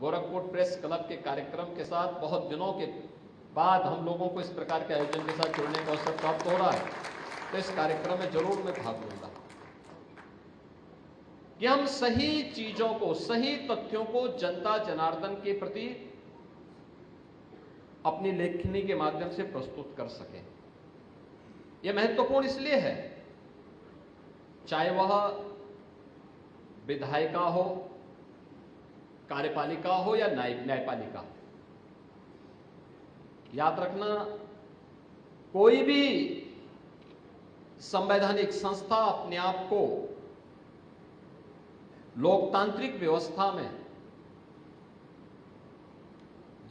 Gorakhpur press club के कार्यक्रम के साथ बहुत दिनों के बाद हम लोगों को इस प्रकार के आयोजन के साथ जुड़ने का अवसर प्राप्त हो रहा है, तो इस कार्यक्रम में जरूर मैं भाग लूंगा कि हम सही चीजों को, सही तथ्यों को जनता जनार्दन के प्रति अपनी लेखनी के माध्यम से प्रस्तुत कर सकें। यह महत्वपूर्ण इसलिए है, चाहे वह विधायिका हो, कार्यपालिका हो या न्यायपालिका। याद रखना, कोई भी संवैधानिक संस्था अपने आप को लोकतांत्रिक व्यवस्था में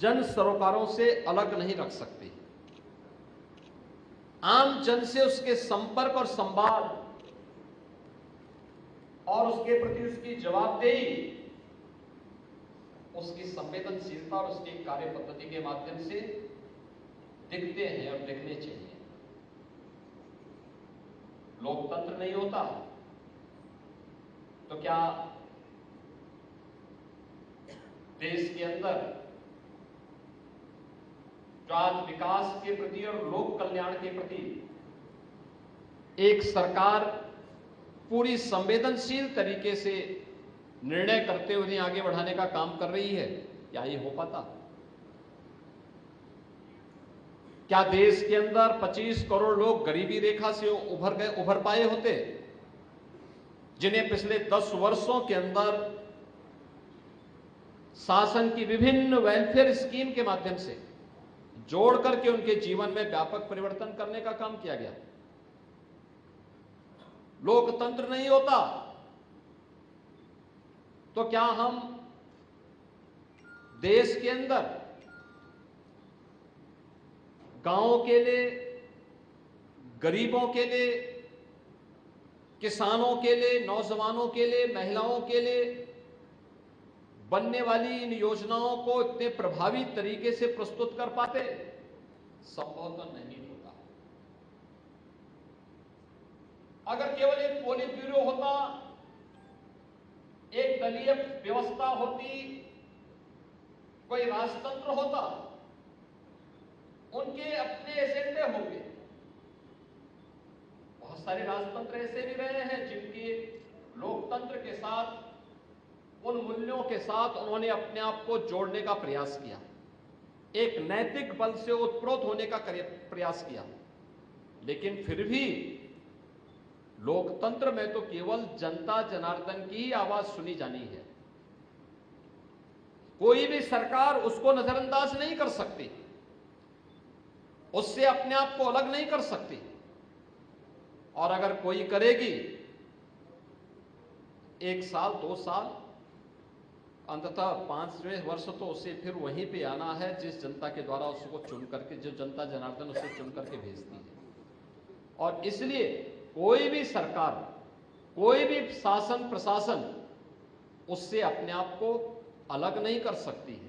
जन सरोकारों से अलग नहीं रख सकती। आम जन से उसके संपर्क और संवाद और उसके प्रति उसकी जवाबदेही, उसकी संवेदनशीलता और उसकी कार्य पद्धति के माध्यम से दिखते हैं और दिखने चाहिए। लोकतंत्र नहीं होता तो क्या देश के अंदर जो आज विकास के प्रति और लोक कल्याण के प्रति एक सरकार पूरी संवेदनशील तरीके से निर्णय करते हुए आगे बढ़ाने का काम कर रही है, क्या ये हो पाता? क्या देश के अंदर 25 करोड़ लोग गरीबी रेखा से उभर पाए होते, जिन्हें पिछले 10 वर्षों के अंदर शासन की विभिन्न वेलफेयर स्कीम के माध्यम से जोड़ करके उनके जीवन में व्यापक परिवर्तन करने का काम किया गया? लोकतंत्र नहीं होता तो क्या हम देश के अंदर गांवों के लिए, गरीबों के लिए, किसानों के लिए, नौजवानों के लिए, महिलाओं के लिए बनने वाली इन योजनाओं को इतने प्रभावी तरीके से प्रस्तुत कर पाते? संभव तो नहीं होता। अगर केवल एक पोलिट ब्यूरो होता, एक दलीय व्यवस्था होती, कोई राजतंत्र होता, उनके अपने एजेंडे होंगे। बहुत सारे राजतंत्र ऐसे भी रहे हैं जिनके लोकतंत्र के साथ, उन मूल्यों के साथ उन्होंने अपने आप को जोड़ने का प्रयास किया, एक नैतिक बल से उत्प्रोत होने का प्रयास किया, लेकिन फिर भी लोकतंत्र में तो केवल जनता जनार्दन की ही आवाज सुनी जानी है। कोई भी सरकार उसको नजरअंदाज नहीं कर सकती, उससे अपने आप को अलग नहीं कर सकती, और अगर कोई करेगी 1 साल 2 साल, अंततः 5वें वर्ष तो उसे फिर वहीं पे आना है जिस जनता के द्वारा उसको चुन करके, जो जनता जनार्दन उसे चुन करके भेजती है। और इसलिए कोई भी सरकार, कोई भी शासन प्रशासन उससे अपने आप को अलग नहीं कर सकती है।